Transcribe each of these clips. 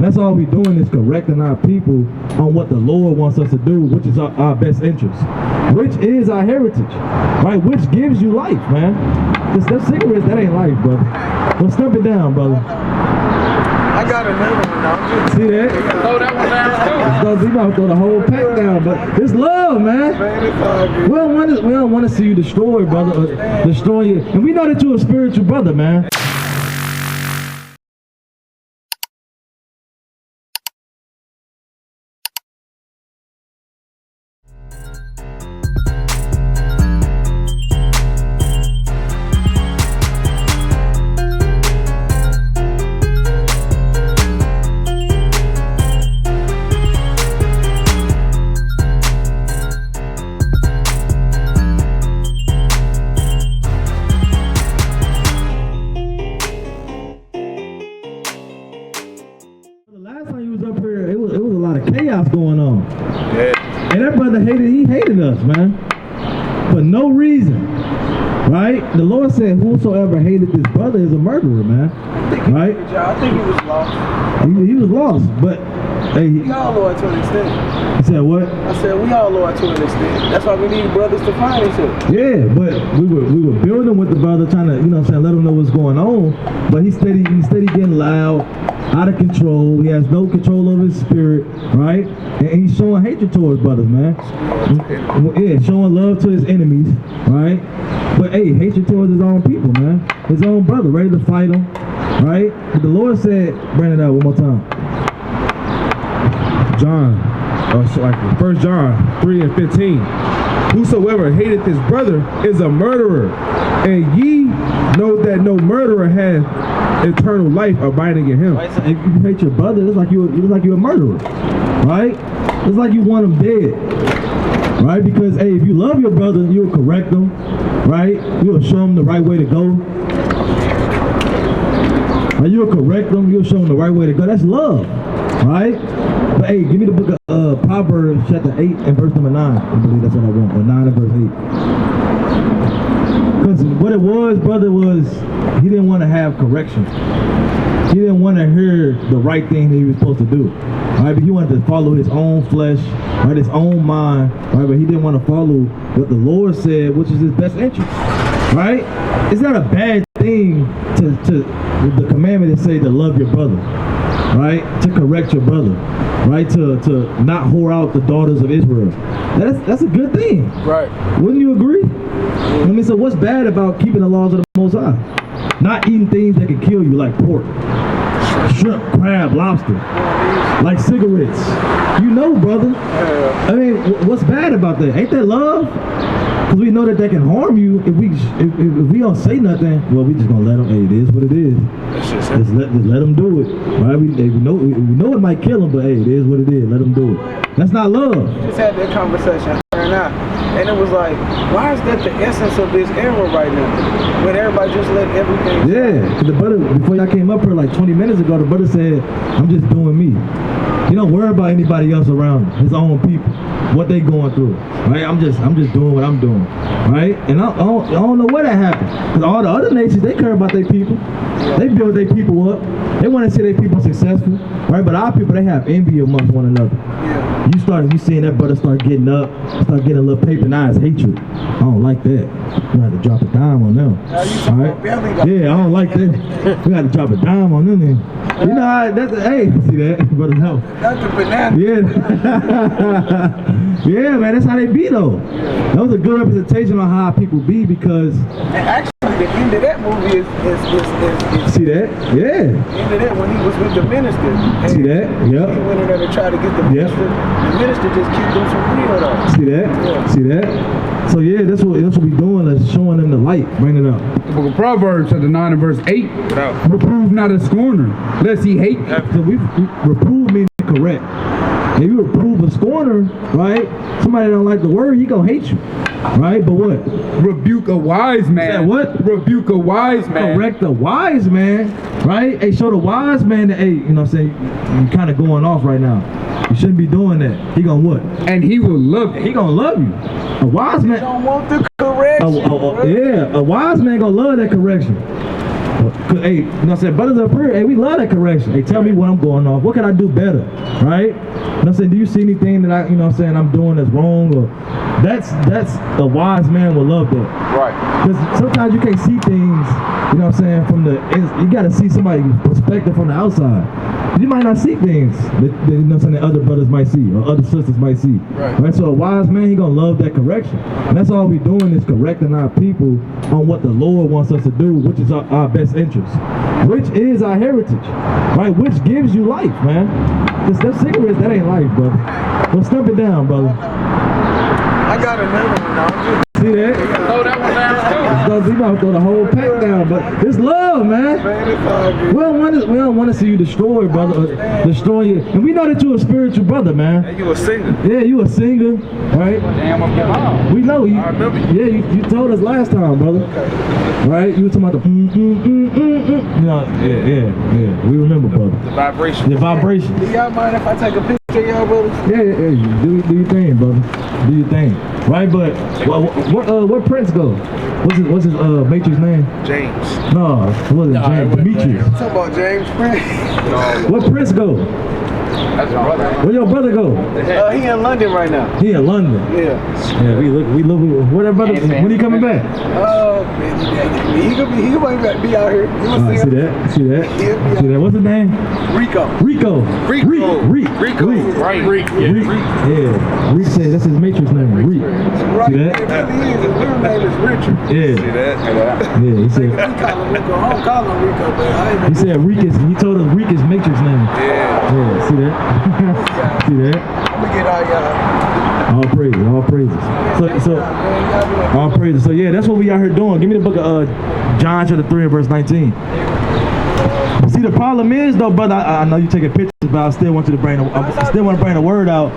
that's all we're doing is correcting our people on what the Lord wants us to do, which is our best interest, which is our heritage, right? Which gives you life, man. Them cigarettes, that ain't life, brother. Well, step it down, brother. I got another one now. See that? Throw that one down too. You about to throw the whole pack down, but it's love, man. We don't want to see you destroyed, brother. Destroy you, and we know that you're a spiritual brother, man. Chaos going on. Yeah. And that brother hated us, man. For no reason. Right? The Lord said, whosoever hated this brother is a murderer, man. Right? I think he was lost. He was lost, but hey, we all lost to an extent. You said what? I said we all lost to an extent. That's why we need brothers to find each other. Yeah, but we were building with the brother, trying to, let him know what's going on. But he's steady getting loud, out of control. He has no control over his spirit, right? And he's showing hatred towards brothers, man. Yeah, showing love to his enemies, right? But hey, hatred towards his own people, man. His own brother, ready to fight him, right? But the Lord said, bring it out one more time. Like 1 John 3:15. Whosoever hateth his brother is a murderer, and ye know that no murderer has eternal life abiding in him. Right, so if you hate your brother, it's like you're a murderer, right? It's like you want him dead, right? Because hey, if you love your brother, you'll correct him, right? You'll show him the right way to go. Right? You'll correct them. You'll show them the right way to go. That's love, right? But hey, give me the book of Proverbs chapter 8 and verse number 9. I believe that's what I want. Or 9 and verse 8. Because what it was, brother, was he didn't want to have correction. He didn't want to hear the right thing that he was supposed to do. Right? But he wanted to follow his own flesh, right, his own mind, right? But he didn't want to follow what the Lord said, which is his best interest. Right? It's not a bad thing to the commandment that say to love your brother, right? To correct your brother, right? To not whore out the daughters of Israel. That's a good thing. Right. Wouldn't you agree? I mean, so what's bad about keeping the laws of the Most High? Not eating things that can kill you, like pork, shrimp, crab, lobster, like cigarettes. You know, brother. I mean, what's bad about that? Ain't that love? Because we know that can harm you if we don't say nothing. Well, we just gonna let them. Hey, it is what it is. Just let them do it. Right? We know it might kill them, but hey, it is what it is. Let them do it. That's not love. We just had that conversation right now, and it was like, why is that the essence of this era right now? When everybody just let everything. Yeah, because the brother, before y'all came up here like 20 minutes ago, the brother said, "I'm just doing me." He don't worry about anybody else around him, his own people, what they going through, right? I'm just doing what I'm doing, right? And I don't know where that happened. Because all the other nations, they care about their people. They build their people up. They want to see their people successful, right? But our people, they have envy amongst one another. You seeing that brother start getting up, start getting a little paper, now it's hatred. I don't like that. We have to drop a dime on them. All right? Yeah, I don't like that. We got to drop a dime on them then. You know, hey, see that? Brother, no. That's the banana. Yeah. Yeah, man, that's how they be though. That was a good representation on how people be because. And actually, the end of that movie is see that? Yeah. The end of that when he was with the minister. See that? Yep. He went in there to try to get the minister. Yep. The minister just kicked him some real though. See that? Yeah. See that? So yeah, that's what we doing, is showing them the light, bringing it up. The book of Proverbs chapter 9 and verse 8. Reprove not a scorner, lest he hate. So we reprove means correct. If you reprove a scorner, right? Somebody don't like the word, he gonna hate you. Right? But what? Rebuke a wise man. Is that what? Rebuke a wise man. Correct a wise man. Right? Hey, show the wise man that, hey, you know what I'm saying? You're kind of going off right now. You shouldn't be doing that. He gonna what? And he will love you. He gonna love you. A wise man. Don't want the correction. Yeah, a wise man gonna love that correction. Hey, you know what I'm saying? Brothers up here, hey, we love that correction. Hey, tell me what I'm going off. What can I do better? Right? You know what I'm saying? Do you see anything that I, you know what I'm saying, I'm doing that's wrong? Or that's a wise man will love that. Right. Because sometimes you can't see things, you know what I'm saying, from the, you got to see somebody's perspective from the outside. You might not see things that, you know what I'm saying, that other brothers might see or other sisters might see. Right? So a wise man, he gonna love that correction. And that's all we doing is correcting our people on what the Lord wants us to do, which is our best interest, which is our heritage, right? Which gives you life, man. Because that cigarettes, that ain't life, brother. Well, step it down, brother. I got another one now. See that? Throw that one down too. You gonna throw the whole pack down, but it's love, man. Man, it's all good. We don't want to see you destroyed, brother. Destroy you. And we know that you're a spiritual brother, man. And you a singer. Yeah, you a singer, right? Damn, I'm getting on. We know you. I remember. Yeah, you told us last time, brother. Okay. Right? You were talking about the You know, yeah. We remember, brother. The vibration. The vibration. Do y'all mind if I take a picture of y'all, brothers? Yeah. Do your thing, brother. Do your thing. Right, but where Prince go? What's his Matrix name? James. No, what is it? James Demetrius. Talk about James Prince. Where Prince go? That's your brother. Where your brother go? He in London right now. He in London. Yeah. Yeah, we look. Where that brother? When he coming back? He could be out here. You will See that? What's his name? Rico. Rico. Right. Reek. Yeah. Reek said that's his Matrix name. Reek. Right. See that? It really is. His real name is Richard. Yeah. See that? Yeah. He said. We call him Rico. I don't call him Rico, but I ain't He said Reek is. He told us Reek is Matrix name. Yeah. Yeah. See that? See that? I'm gonna get all y'all. All praises. So all praises. So yeah, that's what we out here doing. Give me the book of John chapter 3 and verse 19. See, the problem is though, brother, I know you taking pictures, but I still want you to I still want to bring the word out.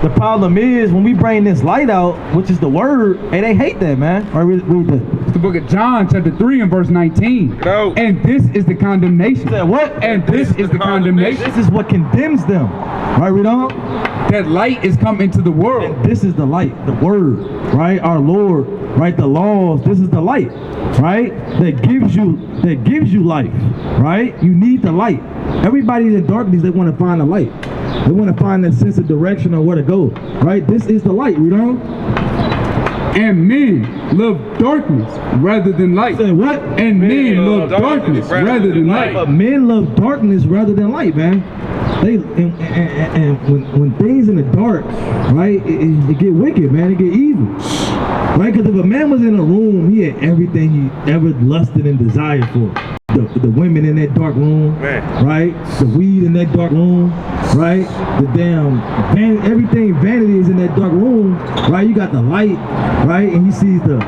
The problem is when we bring this light out, which is the word, and they hate that, man. All right, read that. It's the book of John, chapter 3 and verse 19. No. And this is the condemnation. Said what? And this is the condemnation. This is what condemns them. Right, read on. That light is come into the world. And this is the light, the word, right? Our Lord, right? The laws. This is the light, right? That gives you life, right? You need the light. Everybody in darkness, they want to find the light. They want to find that sense of direction or where to go, right? This is the light, read on. And men love darkness rather than light. Say what? And men love darkness rather than light. But men love darkness rather than light, man. And when things in the dark, right, it get wicked, man. It get evil, right? Because if a man was in a room, he had everything he ever lusted and desired for. The women in that dark room, right? The weed in that dark room, right? The damn everything vanity is in that dark room, right? You got the light, right? And he sees the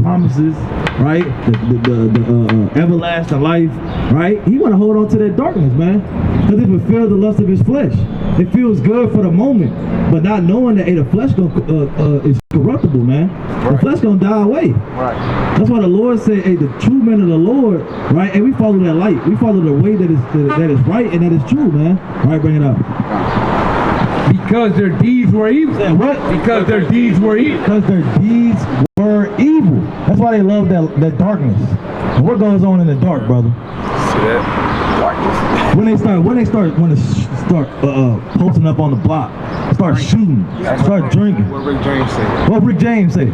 promises, right? The everlasting life, right? He want to hold on to that darkness, man, because it fulfills the lust of his flesh. It feels good for the moment, but not knowing that the flesh is corruptible, man. The flesh gonna die away. Right. That's why the Lord said, hey, the true men of the Lord, right? And we follow that light. We follow the way that is right and that is true, man. All right, bring it up. Because their deeds were evil. Say what? Because their deeds were evil. Because their deeds were evil. That's why they love that darkness. And what goes on in the dark, brother? See that? Darkness. When they start posting up on the block, start shooting, start drinking. What Rick James said. What Rick James say?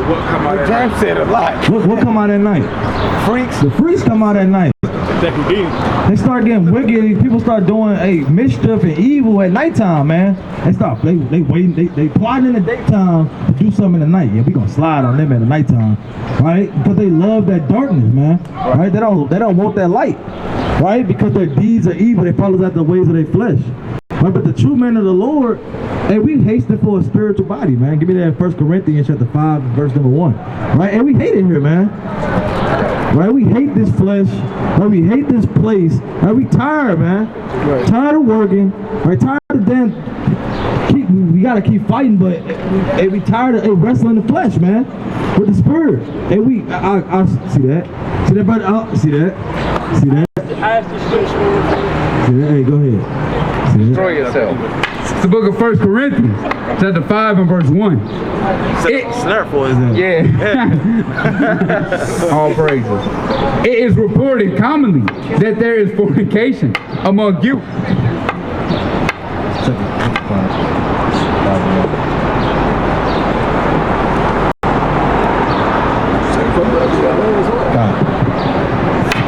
What come out at night? James said a lot. What come out at night? Freaks. The freaks come out at night. They start getting wicked. People start doing mischief and evil at nighttime, man. They waiting. They plotting in the daytime to do something in the night. Yeah, we gonna slide on them at the nighttime, right? Because they love that darkness, man. Right? They don't want that light, right? Because their deeds are evil. They follow after the ways of their flesh. Right? But the true men of the Lord, hey, we hasten for a spiritual body, man. Give me that 1 Corinthians chapter 5, verse number 1. Right? And we hate it here, man. Right? We hate this flesh. Right? We hate this place. Right? We tired, man. Right. Tired of working. Right? Tired of damn. We gotta keep fighting, but hey, we tired of wrestling the flesh, man, with the spirit. Hey, I see that. See that, brother? See that? See that? See that? Hey, go ahead. Destroy yourself. It's the book of 1 Corinthians, chapter 5 and verse 1. Snare for his name. Yeah. All praises. It is reported commonly that there is fornication among you.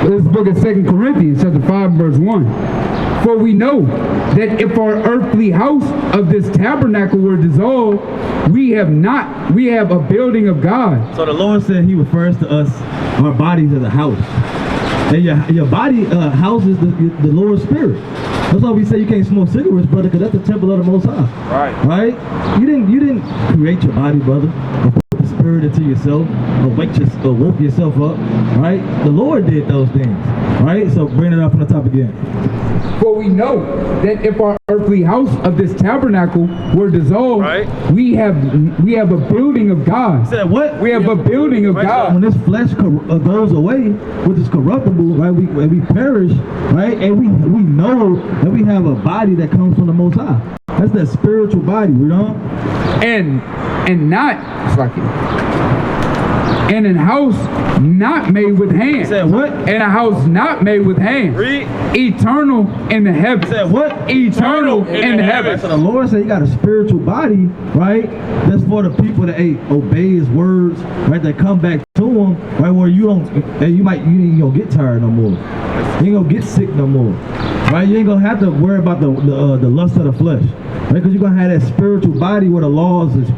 This book of 2 Corinthians, chapter 5, verse 1. For we know that if our earthly house of this tabernacle were dissolved, we have a building of God. So the Lord said he refers to us, our bodies, as a house. And your body houses the Lord's spirit. That's why we say you can't smoke cigarettes, brother, because that's the temple of the Most High. Right? You didn't create your body, brother, or put the spirit into yourself, or woke yourself up. Right? The Lord did those things. Right? So bring it up from the top again. For we know that if our earthly house of this tabernacle were dissolved, right, we have a building of God. Said what? We have a building of God. When this flesh goes away, which is corruptible, right? We perish, right? And we know that we have a body that comes from the Most High. That's that spiritual body, you know? And not it's like in a house not made with hands. Said what? In a house not made with hands. Read. Eternal in the heavens. Said what? Eternal in the heavens. So the Lord said you got a spiritual body, right? That's for the people that obey his words, right? That come back to him, right? Where you ain't gonna get tired no more. You ain't gonna get sick no more. Right? You ain't gonna have to worry about the lust of the flesh. Right? Because you're gonna have that spiritual body where the laws is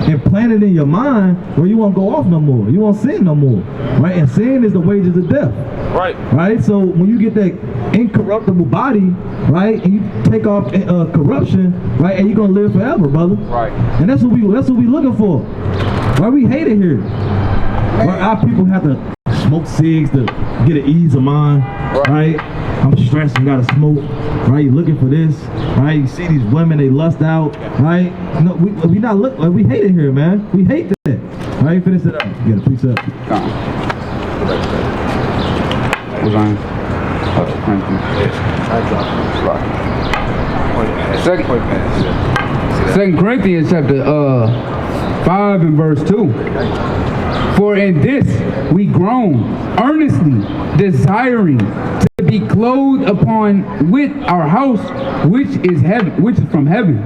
implanted in your mind, where you won't go off no more. You won't sin no more. Right? And sin is the wages of death. Right. Right? So when you get that incorruptible body, right, and you take off corruption, right, and you're gonna live forever, brother. Right. And that's what we looking for. Why we hate it here. Why our people have to smoke cigs to get an ease of mind, right? I'm stressed and gotta smoke, right? You looking for this, right? You see these women, they lust out, right? No, we not look like we hate it here, man. We hate that, right? Finish it up. Get a precept. Second Corinthians chapter 5 and verse 2. For in this we groan, earnestly desiring to be clothed upon with our house which is from heaven.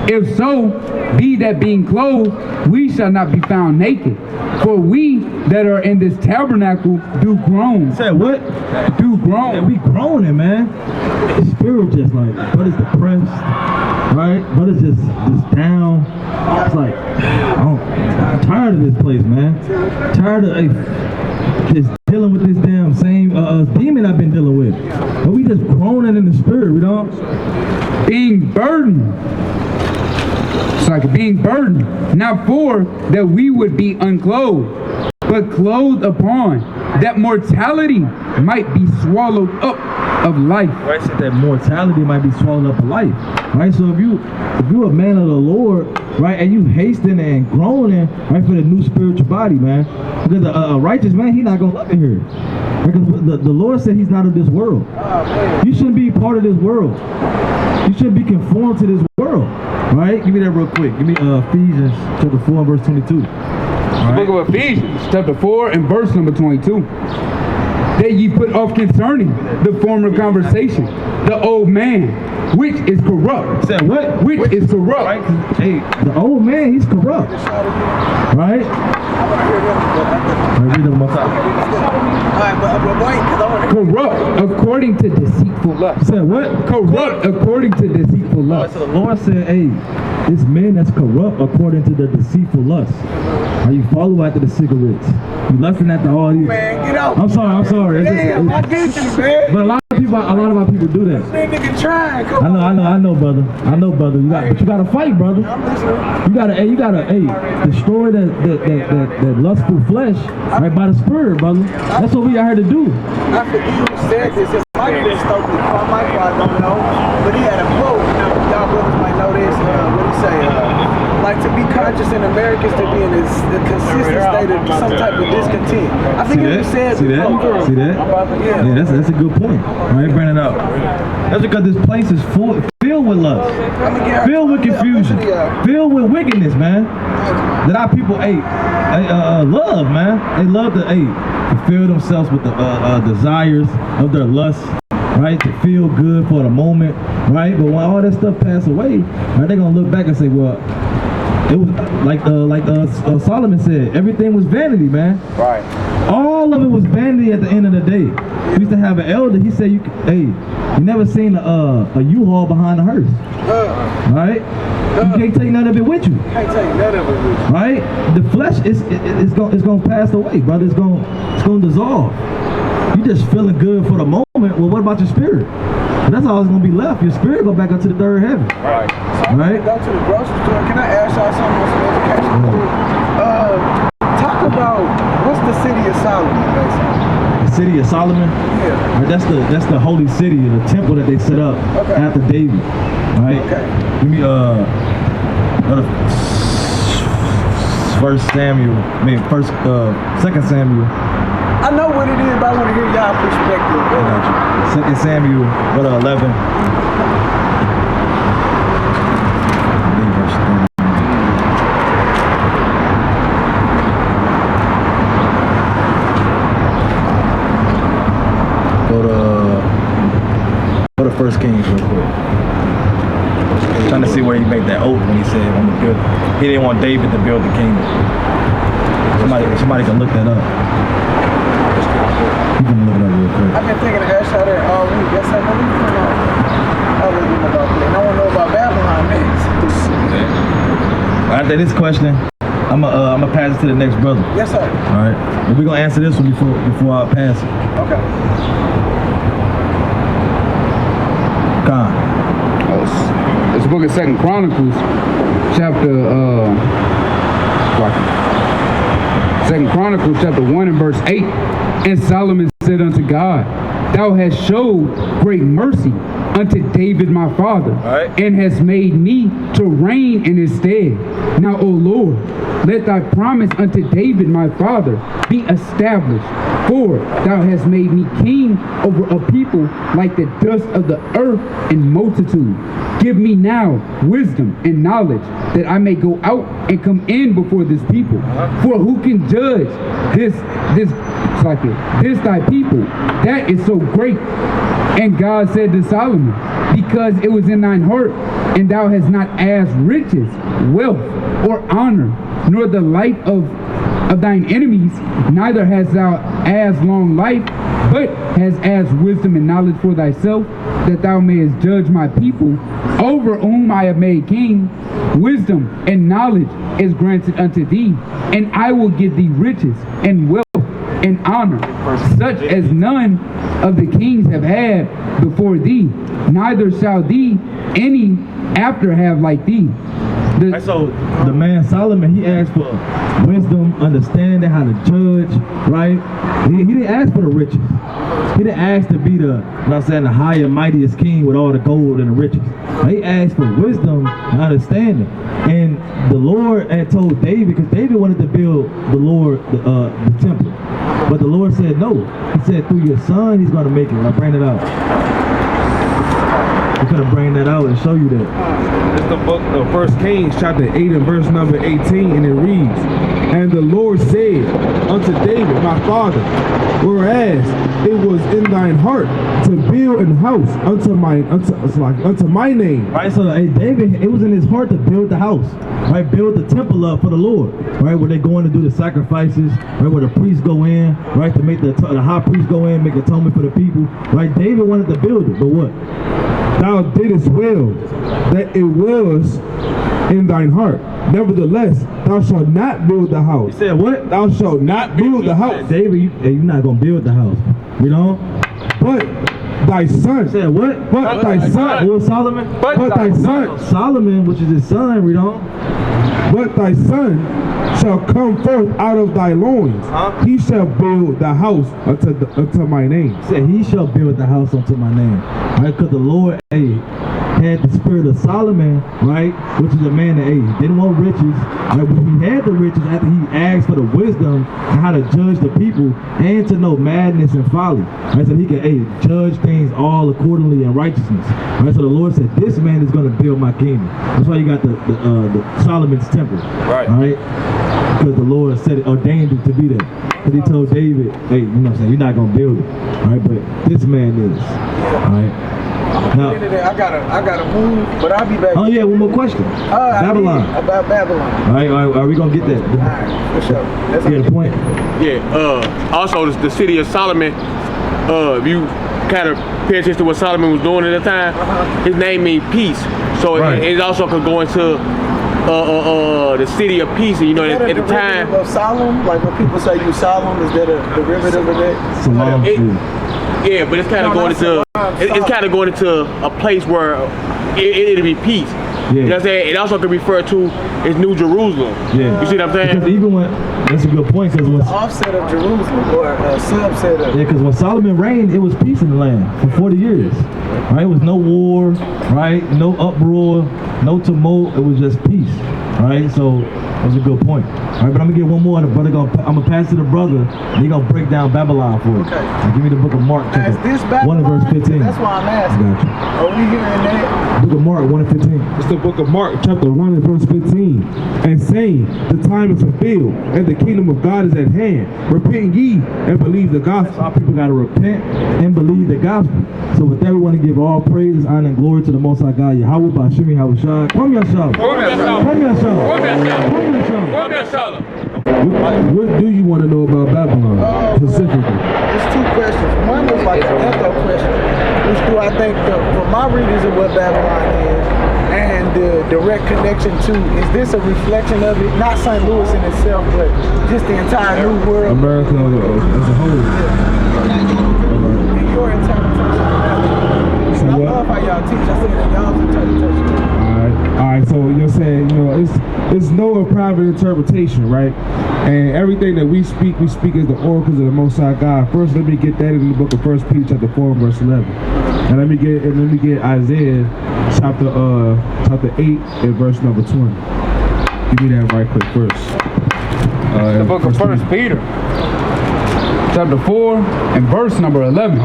If so, be that being clothed, we shall not be found naked. For we that are in this tabernacle do groan. Say what? Do groan. Yeah, we groaning, man. The spirit just like, brother's depressed, right? Brother's just down. It's like, I'm tired of this place, man. Tired of just dealing with this damn same demon I've been dealing with. But we just groaning in the spirit, you know? Being burdened. It's like being burdened. Not for that we would be unclothed, but clothed upon, that mortality might be swallowed up of life. Right, so that mortality might be swallowed up of life. Right, so if you a man of the Lord, right, and you hastening and groaning, right, for the new spiritual body, man. Because a righteous man, he's not gonna look in here. Because the Lord said he's not of this world. You shouldn't be part of this world. You shouldn't be conformed to this world. Right? Give me that real quick. Give me Ephesians chapter 4 and verse 22. The book of Ephesians chapter 4 and verse number 22. That ye put off concerning the former conversation, the old man, which is corrupt. Said what? Which is corrupt. Right? Hey, the old man, he's corrupt. Right? Read them up. Corrupt according to deceitful lust. Said what? Corrupt according to deceitful lust. So the Lord said, hey, this man that's corrupt according to the deceitful lust. Are you follow after the cigarettes? You lusting after all these. Man, get out. I'm sorry. Damn, I get you, man. But a lot of our people do that. That nigga trying. Come I know, brother. But you gotta fight, brother. I'm listening. You gotta destroy that lustful flesh, right, by the spirit, brother. That's what we are here to do. I forget who said this. It might have been Stokely. I don't know. But he had a quote. Now, y'all brothers might know this. What he say? like to be conscious in America is to be in this consistent state of some type of discontent. I think it was said See that? before. See that? Yeah. Yeah, that's a good point. Right, bring it up. That's because this place is filled with lust, filled with confusion, filled with wickedness, man. That our people love, man. They love to fulfill themselves with the desires of their lust, right? To feel good for the moment, right? But when all that stuff pass away, right, they're gonna look back and say, well, it was like Solomon said, everything was vanity, man. Right. All of it was vanity at the end of the day. We used to have an elder. He said, you never seen a U-Haul behind a hearse, right? You can't take none of it with you. Can't take none of it with you. Right? The flesh is gonna pass away, brother. It's gonna dissolve. You just feeling good for the moment. Well, what about your spirit? That's all that's gonna be left. Your spirit go back up to the third heaven. Right. So I'm gonna go to the grocery store. Can I ask y'all something on some education? Talk about what's the city of Solomon, basically. The city of Solomon. Yeah. Right, that's the holy city, the temple that they set up after David. Right. Okay. Give me First Samuel. I mean, Second Samuel. I know what it is, but I want to hear y'all perspective. I got you. Second Samuel, 11. Go to First Kings real quick. Trying to see where he made that oath when he said on the build. He didn't want David to build the kingdom. Somebody can look that up. You can look it up real quick. I've been thinking of ask y'all that all week. Yes, I know you know. I was reading about that. And I want to know about Babylon next. After this question, I'm gonna pass it to the next brother. Yes, sir. All right, but we're gonna answer this one before I pass it. Okay. Con. It's the book of 2 Chronicles, chapter 2 Chronicles chapter 1 and verse 8. And Solomon said unto God, Thou hast showed great mercy unto David my father, and hast made me to reign in his stead. Now, O Lord, let thy promise unto David my father be established, for thou hast made me king over a people like the dust of the earth in multitude. Give me now wisdom and knowledge, that I may go out and come in before this people. For who can judge this thy people that is so great? And God said to Solomon, because it was in thine heart, and thou hast not asked riches, wealth, or honor, nor the life of thine enemies, neither hast thou asked long life, but hast asked wisdom and knowledge for thyself, that thou mayest judge my people, over whom I have made king. Wisdom and knowledge is granted unto thee, and I will give thee riches and wealth and honor, such as none of the kings have had before thee, neither shall thee any after have like thee. So the man Solomon, he asked for wisdom, understanding how to judge, right? He didn't ask for the riches. He didn't ask to be the high and mightiest king with all the gold and the riches. He asked for wisdom and understanding. And the Lord had told David, because David wanted to build the temple. But the Lord said no. He said through your son, he's going to make it. I'll bring it out. We're going to bring that out and show you that. It's the book of 1 Kings chapter 8 and verse number 18, and it reads, And the Lord said unto David, my father, whereas it was in thine heart to build an house unto my name. Right, so David, it was in his heart to build the house, right? Build the temple up for the Lord, right? Where they going to do the sacrifices, right? Where the priests go in, right? To make the high priest go in, make atonement for the people, right? David wanted to build it, but what? Thou didst well that it was in thine heart. Nevertheless, thou shalt not build the house. He said what? Thou shalt not build the house. David, you're not going to build the house, you know? But thy son. He said what? But thy son. Who was Solomon? But thy son. Solomon, which is his son, you know? But thy son shall come forth out of thy loins. He shall build the house unto my name. He said he shall build the house unto my name. Right? Because the Lord, he had the spirit of Solomon, right, which is a man that didn't want riches, right, but he had the riches after he asked for the wisdom on how to judge the people and to know madness and folly, right, so he can judge things all accordingly in righteousness, right. So the Lord said, this man is going to build my kingdom. That's why you got the Solomon's temple, right, because the Lord said it, ordained it to be there. Because he told David, hey, you know what I'm saying, you're not going to build it, right, but this man is, right. Now, I gotta move, but I'll be back. Oh yeah, one more question. Babylon. About Babylon. All right, are we gonna get that? All right, for sure. That's Yeah, the point. Yeah. Also, the city of Solomon. If you kind of pay attention to what Solomon was doing at the time, his name means peace. So it also could go into the city of peace. And, you know, at the time. Of Solomon, like when people say you Solomon, is that a derivative of that? Yeah, but it's kind of going into a place where it'll be peace. Yeah. You know what I'm saying? It also could refer to as New Jerusalem. Yeah. You see what I'm saying? Because even when, that's a good point, because when The offset of Jerusalem or a subset of. yeah, because when Solomon reigned, it was peace in the land for 40 years. Right? It was no war, right? No uproar, no tumult. It was just peace. Right? So that's a good point. All right, but I'm gonna get one more. And the brother I'm gonna pass to the brother. And he gonna break down Babylon for us. Okay. Now, give me the book of Mark, Now, is this 1 and verse 15. That's why I'm asking. Gotcha. Are we hearing that? Book of Mark 1 and 15. It's the book of Mark, chapter 1 and verse 15. And saying, the time is fulfilled, and the kingdom of God is at hand. Repent ye and believe the gospel. Our people gotta repent and believe the gospel. So with that, we want to give all praises, honor, and glory to the Most High God, Yahweh, Bashimi, Hawashai. Come Yashab. What do you want to know about Babylon specifically? There's two questions. One was like an echo question, which do I think, from my readings of what Babylon is, and the direct connection to, is this a reflection of it? Not St. Louis in itself, but just the entire New World. America as a whole. In your interpretation of Babylon. So I what? love how y'all teach. I said that y'all's interpretation. All right. So you're saying, you know, it's no private interpretation, right? And everything that we speak as the oracles of the Most High God. First, let me get that in the book of 1 Peter chapter 4 verse 11. And let me get Isaiah chapter 8 and verse number 20. Give me that right quick first. The book of 1 Peter, chapter 4 and verse number 11.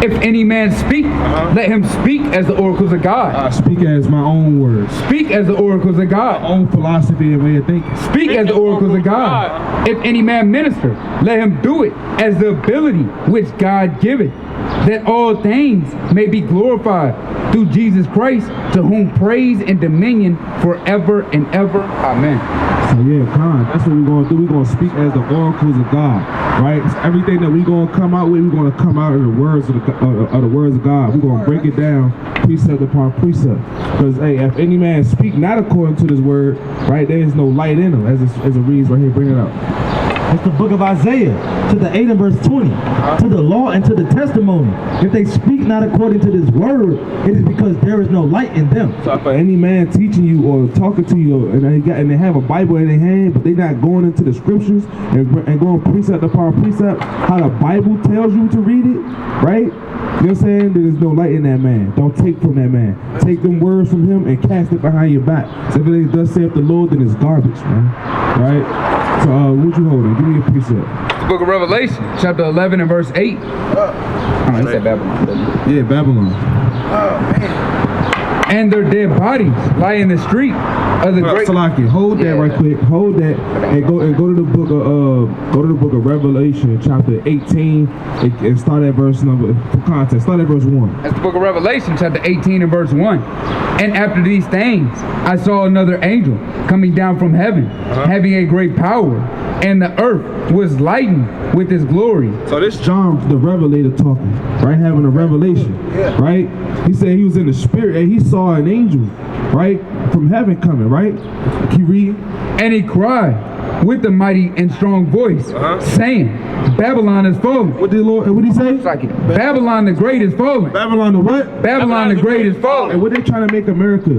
If any man speak, let him speak as the oracles of God. I speak as my own words. Speak as the oracles of God. My own philosophy and way of thinking. Speak as the oracles of God. If any man minister, let him do it as the ability which God giveth, that all things may be glorified through Jesus Christ, to whom praise and dominion forever and ever. Amen. So yeah, that's what we're going to do. We're going to speak as the oracles of God, right? So everything that we're going to come out with, we're going to come out of the words of the words of God. We're going to break it down precept upon precept. Because hey, if any man speak not according to this word, right, there is no light in him, as it reads right here. Bring it up. It's the book of Isaiah, to the 8 and verse 20, to the law and to the testimony. If they speak not according to this word, it is because there is no light in them. So for any man teaching you or talking to you, and they have a Bible in their hand, but they're not going into the scriptures and going precept upon precept, how the Bible tells you to read it, right? You know what I'm saying? There's no light in that man. Don't take from that man. Take them words from him and cast it behind your back. So if it ain't thus saith the Lord, then it's garbage, man. Right? So what you holding? Give me a precept. The book of Revelation, chapter 11 and verse 8. Oh, he said Babylon, didn't he? Yeah, Babylon. Oh, man. And their dead bodies lie in the street of the great. Salaki, hold that right quick. Hold that and go to the book of Revelation, chapter 18, and start at verse number for context. Start at verse 1. That's the book of Revelation, chapter 18 and verse 1. And after these things, I saw another angel coming down from heaven, having a great power, and the earth was lightened with his glory. So this John the Revelator talking, right? Having a revelation, right? He said he was in the spirit and he saw an angel, right, from heaven coming, right? Can you read? And he cried with a mighty and strong voice, saying, Babylon is fallen. What did the Lord? What did he say? Babylon the Great is fallen. Babylon the what? Babylon the Great is fallen. And what they trying to make America?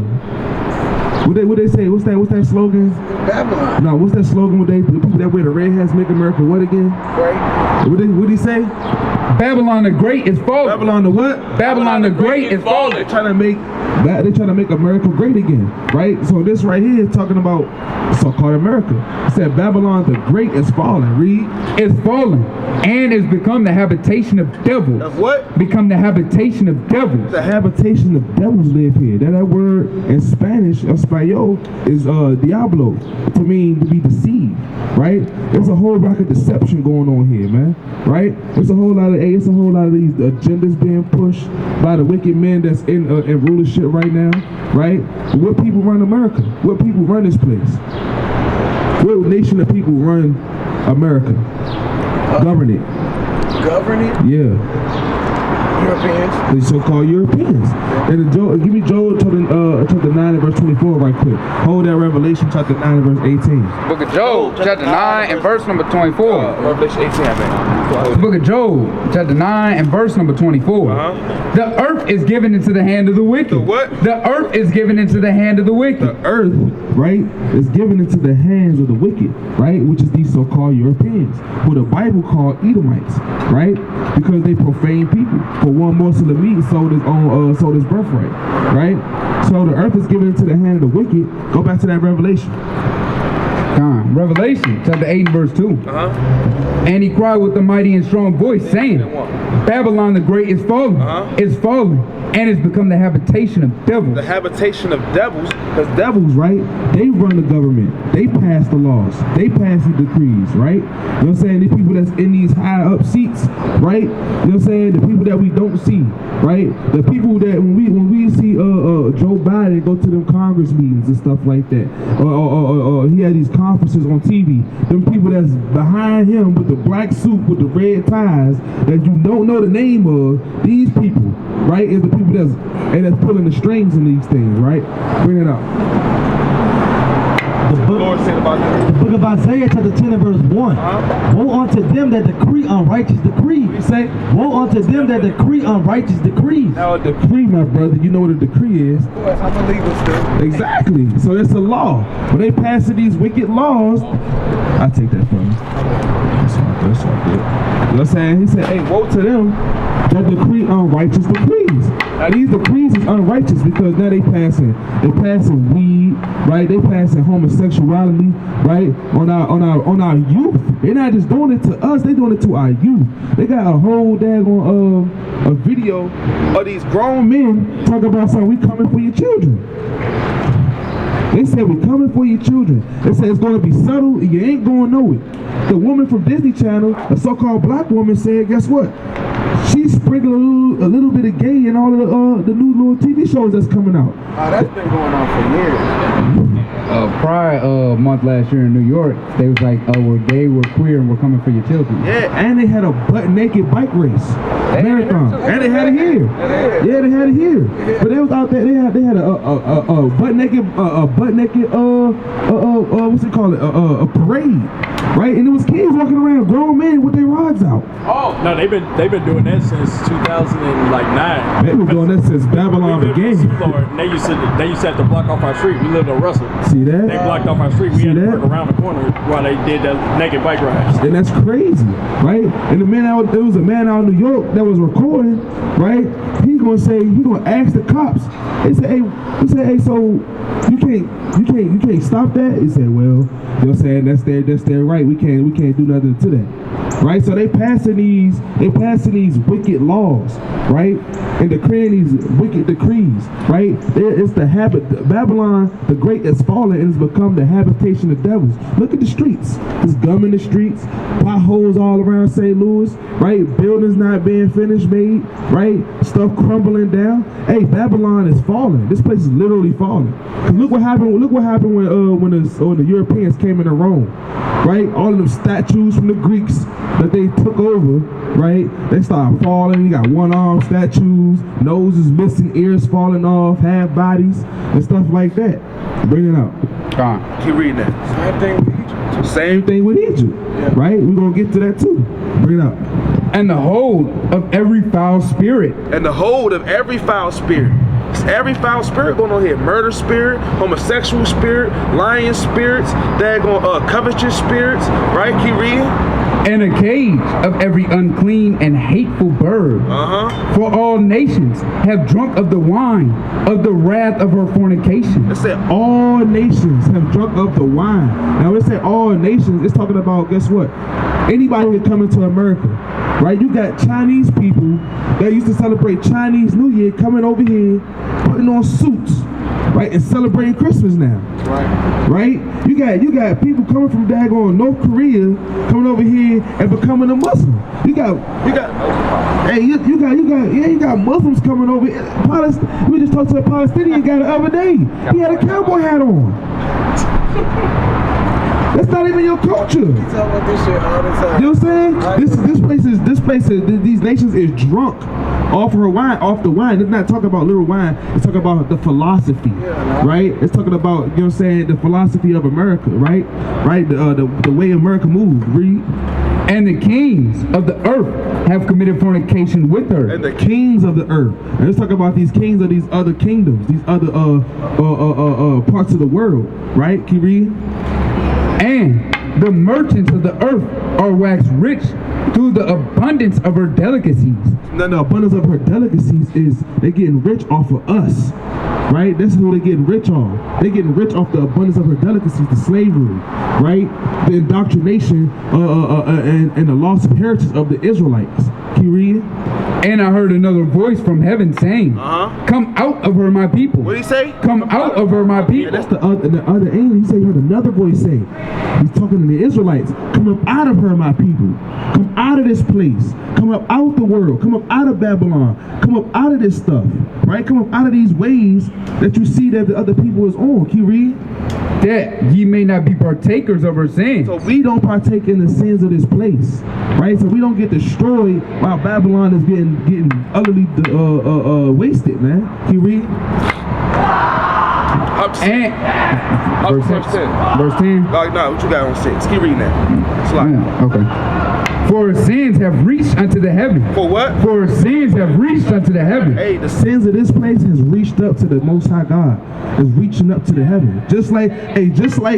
What they say? What's that slogan? Babylon. No, what's that slogan? The people that wear the red hats make America what again? Right. What he say? Babylon the Great is falling. Babylon the what? Babylon the Great is falling. They're trying to make America great again, right? So this right here is talking about so-called America. It said Babylon the Great is falling. Read. Is falling and is become the habitation of devils. Of what? Become the habitation of devils. The habitation of devils live here. That word in Spanish, Espanol, is diablo, to mean to be deceived, right? There's a whole rack of deception going on here, man, right? It's a whole lot of these agendas being pushed by the wicked men that's in rulership right now, right? What people run America? What people run this place? What nation of people run America? Govern it. Govern it? Yeah. Europeans. The so-called Europeans. And give me Joel chapter 9 and verse 24 right quick. Hold that Revelation chapter 9 and verse 18. Book of Job, chapter 9 and verse number 24. Revelation 18, I think. Book of Job, chapter 9 and verse number 24. The earth is given into the hand of the wicked. The what? The earth is given into the hand of the wicked. The earth, right, is given into the hands of the wicked, right, which is these so-called Europeans, who the Bible called Edomites, right, because they profane people. For one morsel of meat sold his birthright, right? So the earth is given into the hand of the wicked. Go back to that Revelation. Revelation, chapter 8 and verse 2. And he cried with a mighty and strong voice, saying, Babylon the Great is fallen, and it's become the habitation of devils. The habitation of devils, because devils, right, they run the government. They pass the laws. They pass the decrees, right? You know what I'm saying? The people that's in these high up seats, right? You know what I'm saying? The people that we don't see, right? The people that when we see Joe Biden go to them Congress meetings and stuff like that, or he had these conferences on TV, them people that's behind him with the black suit with the red ties that you don't know the name of, these people, right, is the people that's pulling the strings in these things, right? Bring it up. The book of Isaiah chapter 10 and verse 1. Woe unto them that decree unrighteous decrees. Say, woe unto them that decree unrighteous decrees. now a decree, my brother, you know what a decree is. Of course, I'm a legal student. Exactly. So it's a law. When they pass these wicked laws, I take that from you. That's all good. You know what I'm saying? He said, hey, woe to them that decree unrighteous decrees. Now these decrees is unrighteous because now they passing weed, right? They passing homosexuality, right? On our youth. They're not just doing it to us, they doing it to our youth. They got a whole daggone a video of these grown men talking about something, we coming for your children. They said we're coming for your children. They said it's going to be subtle and you ain't going to know it. The woman from Disney Channel, a so-called black woman, said, guess what? She sprinkled a little bit of gay in all of the new little TV shows that's coming out. Oh, that's been going on for years. Prior month last year in New York, they was like, oh, we're gay, we're queer, and we're coming for your children. Yeah, and they had a butt-naked bike race, marathon, and they had it here. Yeah, they had it here. But they was out there. They had a butt-naked, what's it called? A parade, right? And it was kids walking around, grown men with their rods out. Oh no, they've been doing that since 2009. They been doing that since Babylon began. They used to have to block off our street. We lived on Russell. See that? They blocked off our street. We had to work around the corner while they did that naked bike ride. And that's crazy, right? And there was a man out in New York that was recording, right? He gonna ask the cops. He said, hey, so you can't stop that? He said, well, they're saying that's their right. We can't do nothing to that. Right? So they passing these wicked laws, right? And decreeing these wicked decrees, right? It's the habit. Babylon the Great is fallen and has become the habitation of devils. Look at the streets. There's gum in the streets, potholes all around St. Louis, right? Buildings not being finished made, right? Stuff crumbling down. Hey, Babylon is falling. This place is literally falling. Cause look what happened when the Europeans came into Rome, right? All of them statues from the Greeks that they took over, right? They started falling. You got one-arm statues, noses missing, ears falling off, half bodies, and stuff like that. Bring it up. Keep reading that. Same thing with Egypt, right? We're going to get to that too. Bring it up. And the hold of every foul spirit. And the hold of every foul spirit. Every foul spirit going on here. Murder spirit, homosexual spirit, lying spirits, covetous spirits, right? Keep reading. And a cage of every unclean and hateful bird. For all nations have drunk of the wine of the wrath of her fornication. It said all nations have drunk of the wine. Now it said all nations. It's talking about, guess what? Anybody can come into America, right? You got Chinese people that used to celebrate Chinese New Year coming over here, putting on suits, right, and celebrating Christmas now. Right? You got people coming from daggone North Korea coming over here and becoming a Muslim. You got Muslims coming over. We just talked to a Palestinian guy the other day. He had a cowboy hat on. That's not even your culture. You talk about this shit all the time. You know what I'm saying? This place is these nations is drunk off the wine. It's not talking about little wine. It's talking about the philosophy, right? It's talking about, you know what I'm saying, the philosophy of America, right? Right? The way America moves. Read. And the kings of the earth have committed fornication with her. And the kings of the earth. And let's talk about these kings of these other kingdoms, these other parts of the world, right? Can you read? And the merchants of the earth are waxed rich through the abundance of her delicacies. Now, the abundance of her delicacies is they getting rich off of us, right? That's who they getting rich off. They getting rich off the abundance of her delicacies, the slavery, right? The indoctrination and the loss of heritage of the Israelites. Can you read? And I heard another voice from heaven saying, come out of her, my people. What did he say? Come out of her, my people. And that's the other angel. He said he heard another voice say, he's talking to the Israelites, come up out of her, my people. Come out of this place. Come up out the world. Come up out of Babylon. Come up out of this stuff, right? Come up out of these ways that you see that the other people is on. Can you read? That ye may not be partakers of her sins. So we don't partake in the sins of this place, right? So we don't get destroyed while Babylon is getting utterly wasted, man. Can you read? Verse 10. Verse 10? No, what you got on 6? Keep reading that. Slide. Yeah, okay. For her sins have reached unto the heaven. For what? For her sins have reached unto the heaven. Hey, the sins of this place has reached up to the Most High God. It's reaching up to the heaven. Just like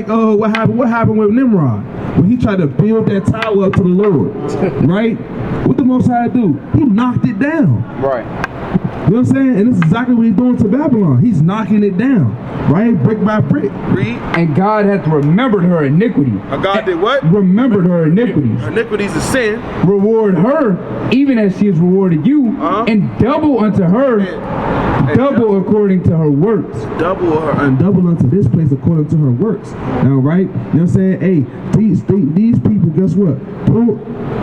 what happened with Nimrod when he tried to build that tower up to the Lord, right? What the Most High do? He knocked it down. Right. You know what I'm saying? And this is exactly what he's doing to Babylon. He's knocking it down, right? Brick by brick. Read. And God hath remembered her iniquity. God did what? Remembered her iniquities. Iniquities is sin. Reward her, even as she has rewarded you, and double unto her, double according to her works. Double her. And double unto this place according to her works. Now, right? You know what I'm saying? Hey, these people, guess what?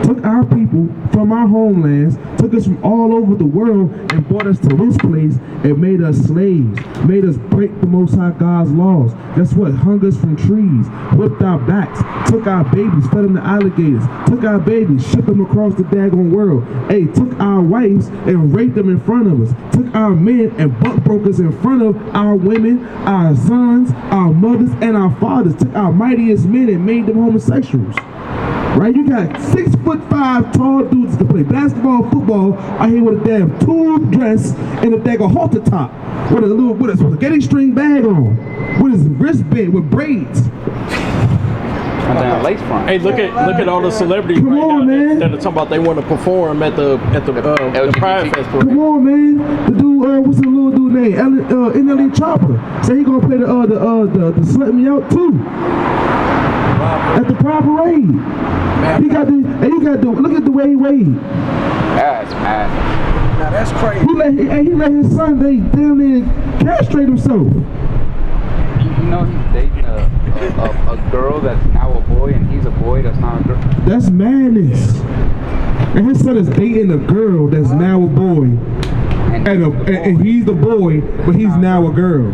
Took our people from our homelands, took us from all over the world, and brought us to this place and made us slaves, made us break the Most High God's laws. Guess what? Hung us from trees, whipped our backs, took our babies, fed them to alligators, took our babies, shipped them across the daggone world. Hey, took our wives and raped them in front of us, took our men and buck broke us in front of our women, our sons, our mothers, and our fathers, took our mightiest men and made them homosexuals. Right? You got 6'5" tall dudes to play basketball, football, out here with a damn tube dress and a daggone halter top, with a spaghetti string bag on, with his wristband with braids. Lace front. Hey, look at all the celebrities Come on, man. that are talking about they want to perform at the Pride Festival. Come on, man. The dude, what's the little dude name? NLE Chopper. Say he gonna play the Slut Me Out too. At the Pride Parade. Look at the way he weighed. That's mad. Now that's crazy. He let his son damn near castrate himself. You know he's dating a girl that's now a boy, and he's a boy that's not a girl. That's madness. And his son is dating a girl that's now a boy, and he's the boy, but he's now a girl.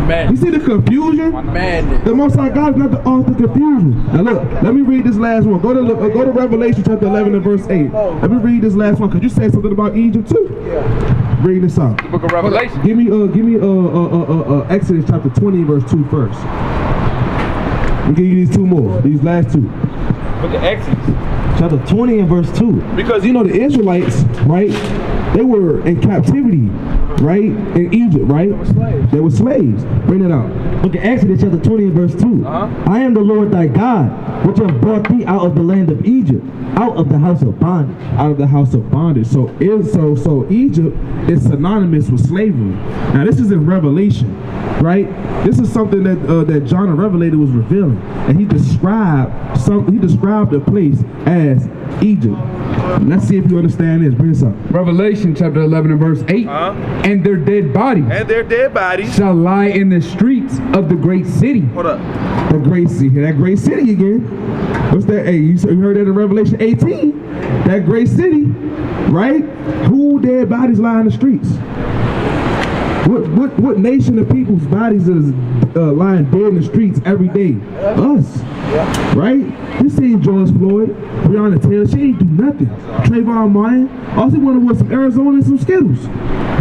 Madness. You see the confusion? Madness. The Most High God is not the author of confusion. Now look, let me read this last one. Go to Revelation chapter 11 and verse 8. Let me read this last one, because you said something about Egypt too. Yeah. Read this out. The book of Revelation. Give me Exodus chapter 20 verse 2 first. I'll give you these two more. These last two. Book of Exodus. Chapter 20 and verse 2. Because you know the Israelites, right? They were in captivity, right? In Egypt, right? They were slaves. Bring it out. Look at Exodus chapter 20 and verse 2. I am the Lord thy God, which have brought thee out of the land of Egypt, out of the house of bondage. Out of the house of bondage. So Egypt is synonymous with slavery. Now this is in Revelation, right? This is something that John the Revelator was revealing, and he described the place as Egypt. Let's see if you understand this. Bring this up. Revelation chapter 11 and verse 8. And their dead bodies shall lie in the streets of the great city. Hold up. The great city. That great city again. What's that? Hey, you heard that in Revelation 18? That great city, right? Who dead bodies lie in the streets? What nation of people's bodies is lying dead in the streets every day? Us, right? You seen George Floyd, Breonna Taylor, she ain't do nothing. Trayvon Martin, all he wanted was some Arizona and some Skittles,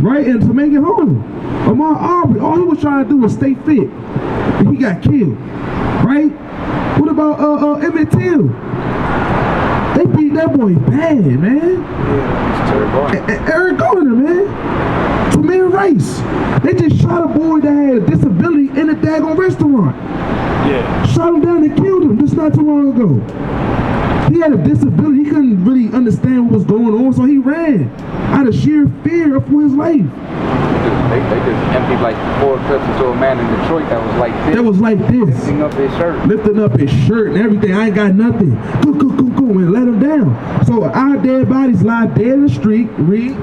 right? And to make it home. Ahmaud Arbery, all he was trying to do was stay fit, and he got killed, right? What about Emmett Till? They beat that boy bad, man. Yeah, Eric Garner, man. Tamir Rice. They just shot a boy that had a disability in a daggone restaurant. Yeah. Shot him down and killed him just not too long ago. He had a disability. He couldn't really understand what was going on, so he ran out of sheer fear for his life. They just emptied like 4 clips into a man in Detroit that was like this. That was like this. Lifting up his shirt. Lifting up his shirt and everything. I ain't got nothing. Go, and let him down. So our dead bodies lie dead in the street. Read.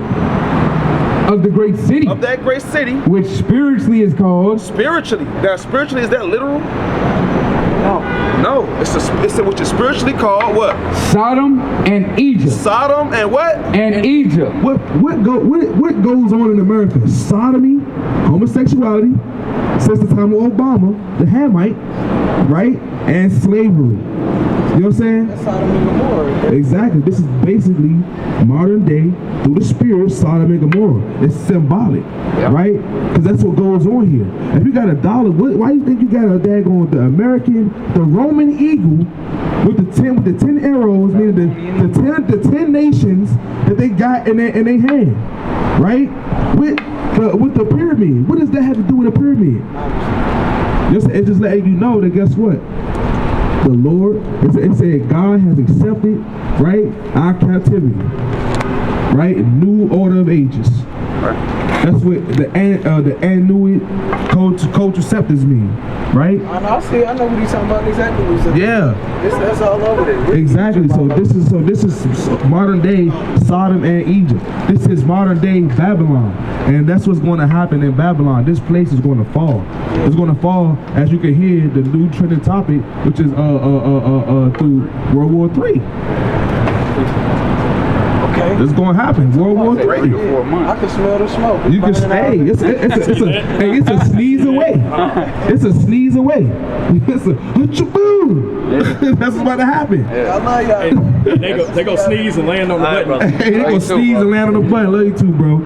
Of the great city. Of that great city. Which spiritually is called. Spiritually. Now, spiritually, is that literal? No. It's which is spiritually called what? Sodom and Egypt. Sodom and what? And Egypt. What goes on in America? Sodomy, homosexuality, since the time of Obama, the Hamite, right? And slavery. You know what I'm saying? That's Sodom and Gomorrah. Exactly. This is basically modern day, through the spirit, Sodom and Gomorrah. It's symbolic, right? Because that's what goes on here. If you got $1, why do you think you got a daggone the Roman eagle with the 10 arrows, meaning the 10 nations that they got in their hand, right? With the pyramid. What does that have to do with a pyramid? It's just letting you know that guess what? The Lord, it said God has accepted, right, our captivity, right? New order of ages. That's what the Annuit contraceptives mean, right? I know what he's talking about exactly. What he's saying. Yeah. That's all over there. Exactly. So this is modern day Sodom and Egypt. This is modern day Babylon, and that's what's going to happen in Babylon. This place is going to fall. It's going to fall, as you can hear the new trending topic, which is through World War III. Okay. It's going to happen. World War III. I can smell the smoke. You can stay. It's a sneeze away. It's a sneeze away. It's a that's what's about to happen. I love y'all. They go sneeze and land on the button. Hey, they gonna sneeze and land on the button. Love you too, bro.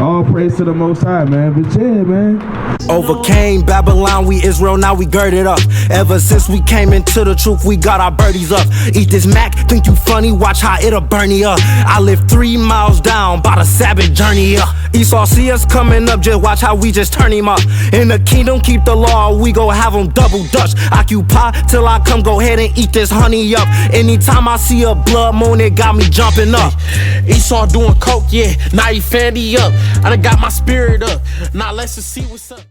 All praise to the Most High, man. But yeah, man. Overcame Babylon, we Israel, now we girded up. Ever since we came into the truth, we got our birdies up. Eat this Mac, think you funny, watch how it'll burn you up. I live 3 miles down, about a Sabbath journey up. Esau see us coming up, just watch how we just turn him up. In the kingdom, keep the law, we gon' have them double dutch. Occupy till I come, go ahead and eat this honey up. Anytime I see a blood moon, it got me jumping up. Esau doing coke, yeah, now he fanny up. I done got my spirit up, now let's just see what's up.